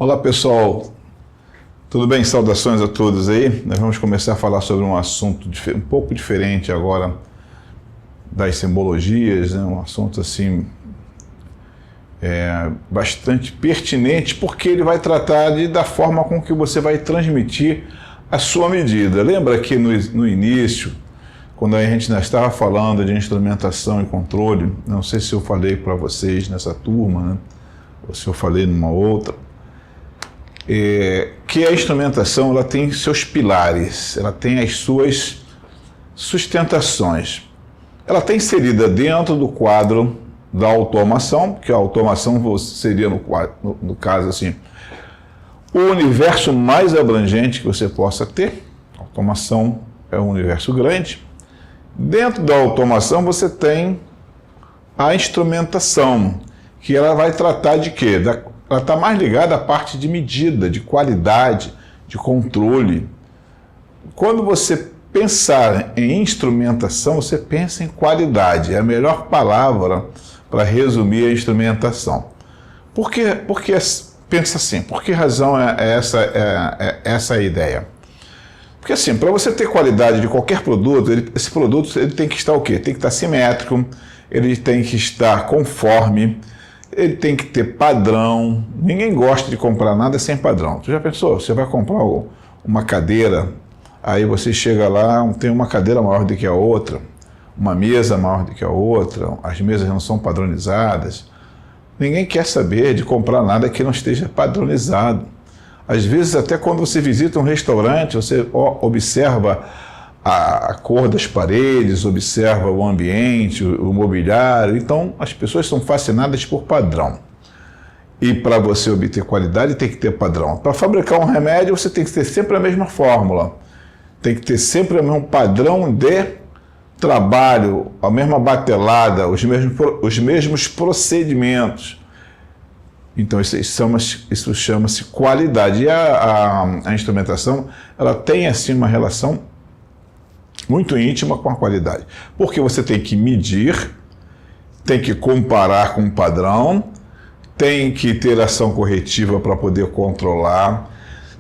Olá pessoal, tudo bem? Saudações a todos aí. Nós vamos começar a falar sobre um assunto um pouco diferente agora das simbologias, né? Um assunto assim bastante pertinente, porque ele vai tratar da forma com que você vai transmitir a sua medida. Lembra que no início, quando a gente ainda estava falando de instrumentação e controle, não sei se eu falei para vocês nessa turma, né? Ou se eu falei numa outra, que a instrumentação ela tem seus pilares, ela tem as suas sustentações. Ela está inserida dentro do quadro da automação, que a automação seria, no caso assim, o universo mais abrangente que você possa ter. A automação é um universo grande. Dentro da automação você tem a instrumentação, que ela vai tratar de quê? Ela está mais ligada à parte de medida, de qualidade, de controle. Quando você pensar em instrumentação, você pensa em qualidade. É a melhor palavra para resumir a instrumentação. Por que pensa assim? Por que razão é essa a ideia? Porque assim, para você ter qualidade de qualquer produto, esse produto ele tem que estar o quê? Tem que estar simétrico, ele tem que estar conforme, ele tem que ter padrão. Ninguém gosta de comprar nada sem padrão. Tu já pensou? Você vai comprar uma cadeira, aí você chega lá, tem uma cadeira maior do que a outra, uma mesa maior do que a outra, as mesas não são padronizadas. Ninguém quer saber de comprar nada que não esteja padronizado. Às vezes, até quando você visita um restaurante, você observa a cor das paredes, observa o ambiente, o mobiliário. Então, as pessoas são fascinadas por padrão. E para você obter qualidade, tem que ter padrão. Para fabricar um remédio, você tem que ter sempre a mesma fórmula. Tem que ter sempre o mesmo padrão de trabalho, a mesma batelada, os mesmos procedimentos. Então, isso chama-se qualidade. E a instrumentação, ela tem assim uma relação muito íntima com a qualidade. Porque você tem que medir, tem que comparar com o padrão, tem que ter ação corretiva para poder controlar,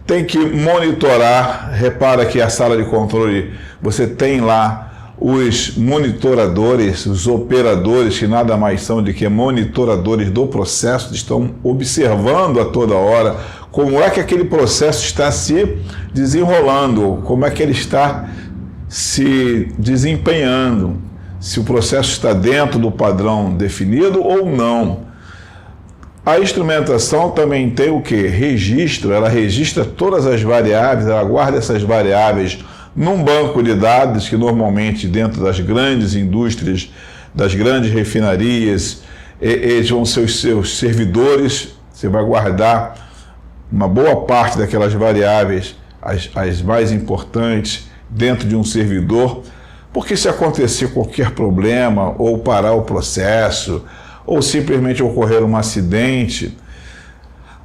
tem que monitorar. Repara que a sala de controle, você tem lá os monitoradores, os operadores, que nada mais são do que monitoradores do processo, estão observando a toda hora como é que aquele processo está se desenrolando, como é que ele está se desempenhando, se o processo está dentro do padrão definido ou não. A instrumentação também tem o que? Registro, ela registra todas as variáveis, ela guarda essas variáveis num banco de dados que normalmente dentro das grandes indústrias, das grandes refinarias, eles vão ser os seus servidores. Você vai guardar uma boa parte daquelas variáveis, as mais importantes, dentro de um servidor, porque se acontecer qualquer problema, ou parar o processo, ou simplesmente ocorrer um acidente,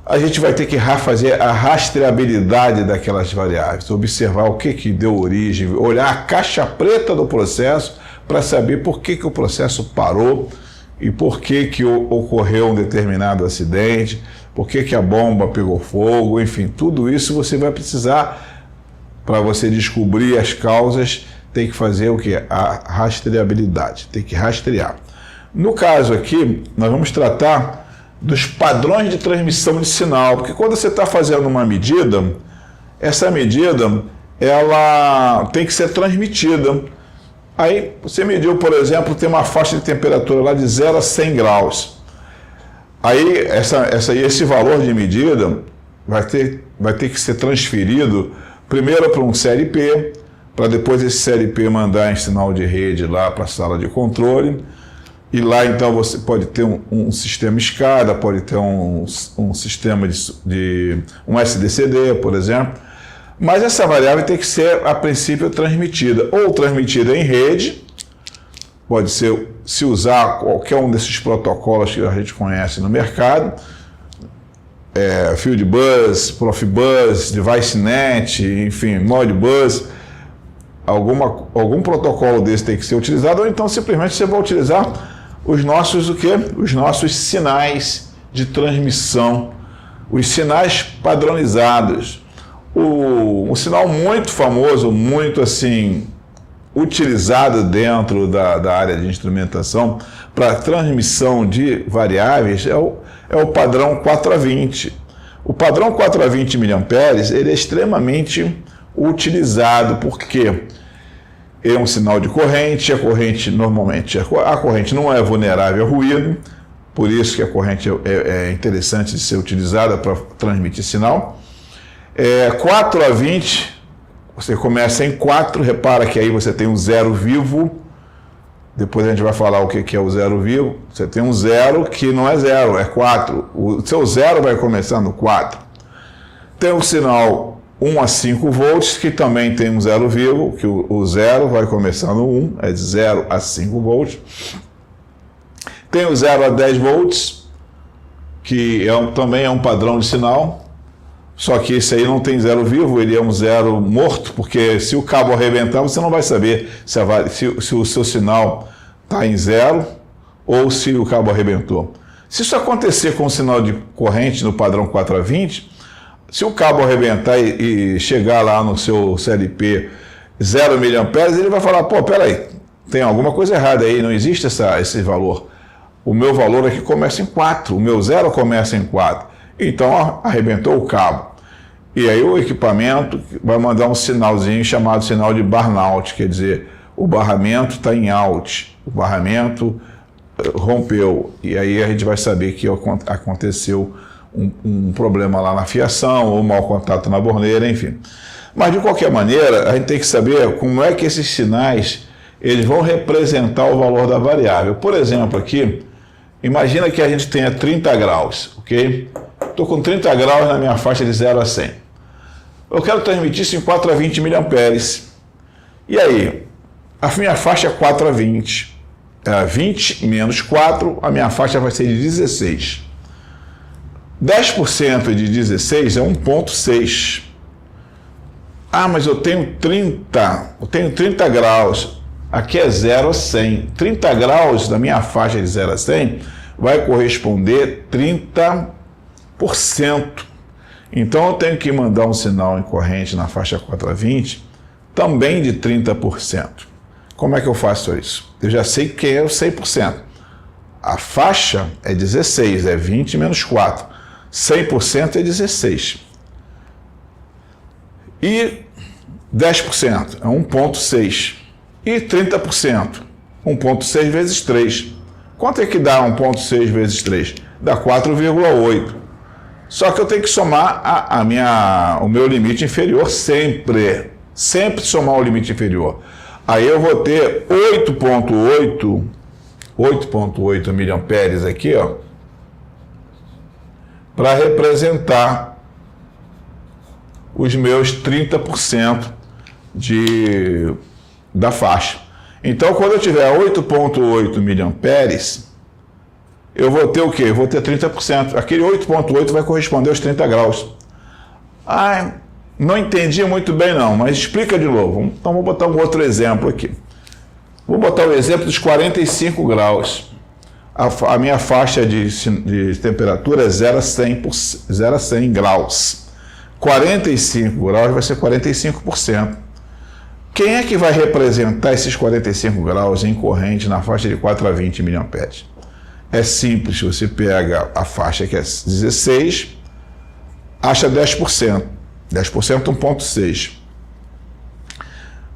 a gente vai ter que fazer a rastreabilidade daquelas variáveis, observar o que deu origem, olhar a caixa preta do processo para saber por que o processo parou e por que ocorreu um determinado acidente, por que a bomba pegou fogo, enfim, tudo isso você vai precisar. Para você descobrir as causas, tem que fazer o quê? A rastreabilidade, tem que rastrear. No caso aqui, nós vamos tratar dos padrões de transmissão de sinal, porque quando você está fazendo uma medida, essa medida ela tem que ser transmitida. Aí você mediu, por exemplo, tem uma faixa de temperatura lá de 0 a 100 graus. Aí esse valor de medida vai ter que ser transferido primeiro para um CLP, para depois esse CLP mandar em sinal de rede lá para a sala de controle. E lá, então, você pode ter um sistema SCADA, pode ter um sistema de um SDCD, por exemplo. Mas essa variável tem que ser, a princípio, transmitida. Ou transmitida em rede, pode ser, se usar qualquer um desses protocolos que a gente conhece no mercado, Fieldbus, Profibus, DeviceNet, enfim, Modbus, algum protocolo desse tem que ser utilizado, ou então simplesmente você vai utilizar os nossos sinais de transmissão os sinais padronizados. Um sinal muito famoso, muito assim, utilizado dentro da área de instrumentação para transmissão de variáveis é o padrão 4A20. O padrão 4A20 mA, ele é extremamente utilizado porque é um sinal de corrente, a corrente não é vulnerável a ruído, por isso que a corrente é interessante de ser utilizada para transmitir sinal. 4A20, você começa em 4, repara que aí você tem um zero vivo, depois a gente vai falar o que é o zero vivo. Você tem um zero que não é zero, é 4. O seu zero vai começar no 4. Tem o sinal 1 a 5 volts, que também tem um zero vivo, que o zero vai começar no 1, é de 0 a 5 volts. Tem o 0 a 10 volts, que também é um padrão de sinal, só que esse aí não tem zero vivo, ele é um zero morto, porque se o cabo arrebentar, você não vai saber se o seu sinal está em zero ou se o cabo arrebentou. Se isso acontecer com o sinal de corrente no padrão 4A20, se o cabo arrebentar e chegar lá no seu CLP 0 mA, ele vai falar, pô, peraí, tem alguma coisa errada aí, não existe esse valor. O meu valor aqui começa em 4, o meu zero começa em 4. Então arrebentou o cabo. E aí o equipamento vai mandar um sinalzinho chamado sinal de burnout, quer dizer, o barramento está em out, o barramento rompeu. E aí a gente vai saber que aconteceu um problema lá na fiação, ou mau contato na borneira, enfim. Mas de qualquer maneira, a gente tem que saber como é que esses sinais eles vão representar o valor da variável. Por exemplo, aqui, imagina que a gente tenha 30 graus, ok? Estou com 30 graus na minha faixa de 0 a 100. Eu quero transmitir isso em 4A20 mA. E aí, a minha faixa é 4A20. 20 menos 4, a minha faixa vai ser de 16. 10% de 16 é 1,6. Ah, mas eu tenho 30 graus. Aqui é 0 a 100. 30 graus da minha faixa de 0 a 100 vai corresponder 30%. Então eu tenho que mandar um sinal em corrente na faixa 4A20 também de 30%. Como é que eu faço isso? Eu já sei quem é o 100%. A faixa é 16, é 20 menos 4. 100% é 16. E 10% é 1,6. E 30%, 1,6 vezes 3. Quanto é que dá 1,6 vezes 3? Dá 4,8. Só que eu tenho que somar o meu limite inferior sempre. Sempre somar o limite inferior. Aí eu vou ter 8,8 miliamperes aqui, ó, para representar os meus 30% da faixa. Então, quando eu tiver 8,8 miliamperes, eu vou ter o quê? Eu vou ter 30%. Aquele 8,8 vai corresponder aos 30 graus. Ah, não entendi muito bem não, mas explica de novo. Então, vou botar um outro exemplo aqui. Vou botar o exemplo dos 45 graus. A minha faixa de temperatura é 0 a 100 graus. 45 graus vai ser 45%. Quem é que vai representar esses 45 graus em corrente na faixa de 4A20 mA? É simples, você pega a faixa que é 16, acha 10%. 10% 1,6.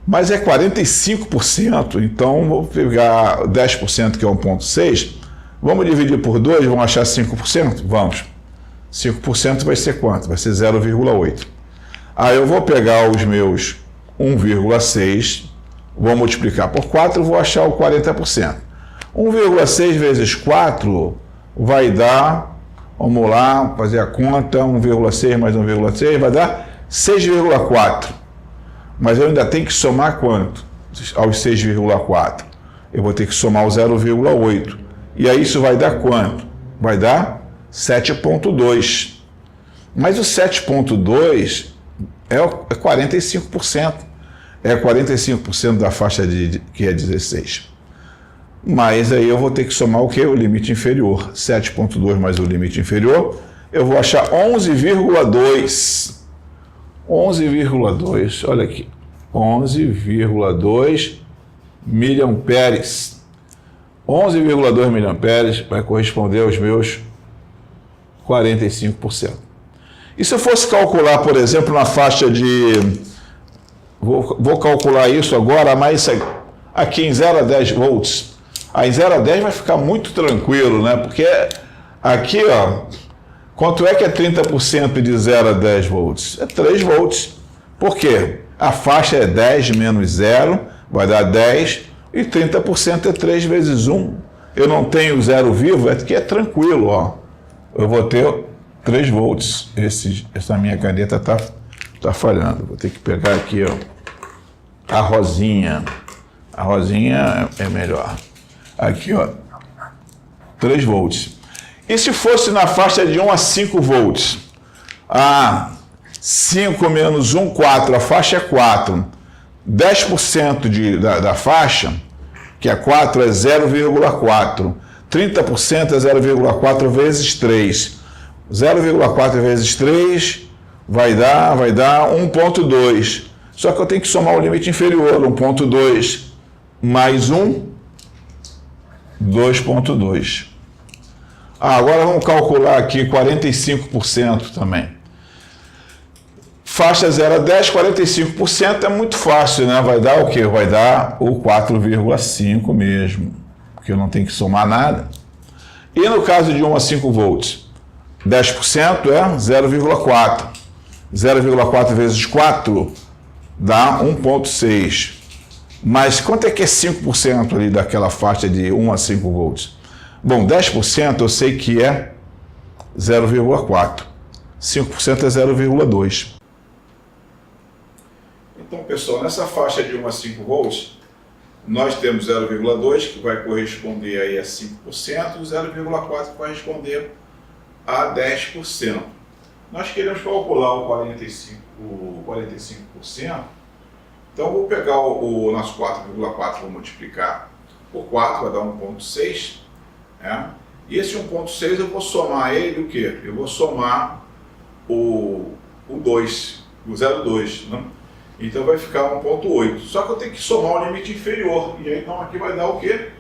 Mas é 45%, então vou pegar 10% que é 1,6, vamos dividir por 2, vamos achar 5%? Vamos. 5% vai ser quanto? Vai ser 0,8. Aí eu vou pegar os meus 1,6, vou multiplicar por 4 e vou achar o 40%. 1,6 vezes 4 vai dar, vamos lá, fazer a conta, 1,6 mais 1,6 vai dar 6,4. Mas eu ainda tenho que somar quanto? Aos 6,4. Eu vou ter que somar o 0,8. E aí isso vai dar quanto? Vai dar 7,2. Mas o 7,2 é 45%. É 45% da faixa que é 16. Mas aí eu vou ter que somar o quê? O limite inferior. 7,2 mais o limite inferior eu vou achar 11,2. 11,2, olha aqui. 11,2 miliamperes. 11,2 miliamperes vai corresponder aos meus 45%. E se eu fosse calcular, por exemplo, na faixa de... Vou calcular isso agora, mas aqui em 0 a 10 volts. Aí em 0 a 10 vai ficar muito tranquilo, né? Porque aqui, ó, quanto é que é 30% de 0 a 10 volts? É 3 volts. Por quê? A faixa é 10 menos 0, vai dar 10, e 30% é 3 vezes 1. Eu não tenho zero vivo, é que é tranquilo, ó. Eu vou ter 3 volts. Essa minha caneta tá falhando. Vou ter que pegar aqui, ó, a rosinha. A rosinha é melhor. Aqui, ó, 3 volts. E se fosse na faixa de 1 a 5 volts? 5 menos 1, 4. A faixa é 4. 10% da faixa, que é 4, é 0,4. 30% é 0,4 vezes 3. 0,4 vezes 3 vai dar 1,2. Só que eu tenho que somar o limite inferior, 1,2 mais 1, 2,2. Agora vamos calcular aqui 45% também. Faixa 0 a 10, 45% é muito fácil, né? Vai dar o quê? Vai dar o 4,5 mesmo, porque eu não tenho que somar nada. E no caso de 1 a 5 volts, 10% é 0,4. 0,4 vezes 4 dá 1,6. Mas quanto é que é 5% ali daquela faixa de 1 a 5 volts? Bom, 10% eu sei que é 0,4. 5% é 0,2. Então, pessoal, nessa faixa de 1 a 5 volts, nós temos 0,2, que vai corresponder aí a 5%, e 0,4 que vai responder a 10%. Nós queremos calcular o 45%, então vou pegar o nosso 4,4, vou multiplicar por 4, vai dar 1,6, né? E esse 1,6 eu vou somar ele o quê? Eu vou somar o 2, o 0,2, né? Então vai ficar 1,8. Só que eu tenho que somar o limite inferior. E aí então aqui vai dar o quê?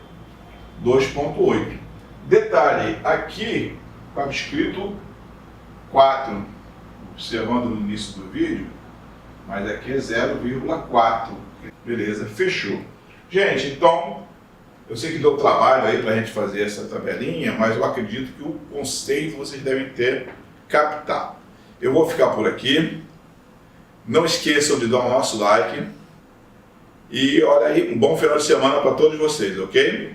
2,8. Detalhe, aqui estava escrito 4, observando no início do vídeo, mas aqui é 0,4. Beleza, fechou. Gente, então, eu sei que deu trabalho aí para a gente fazer essa tabelinha, mas eu acredito que o conceito vocês devem ter captado. Eu vou ficar por aqui. Não esqueçam de dar o nosso like. E olha aí, um bom final de semana para todos vocês, ok?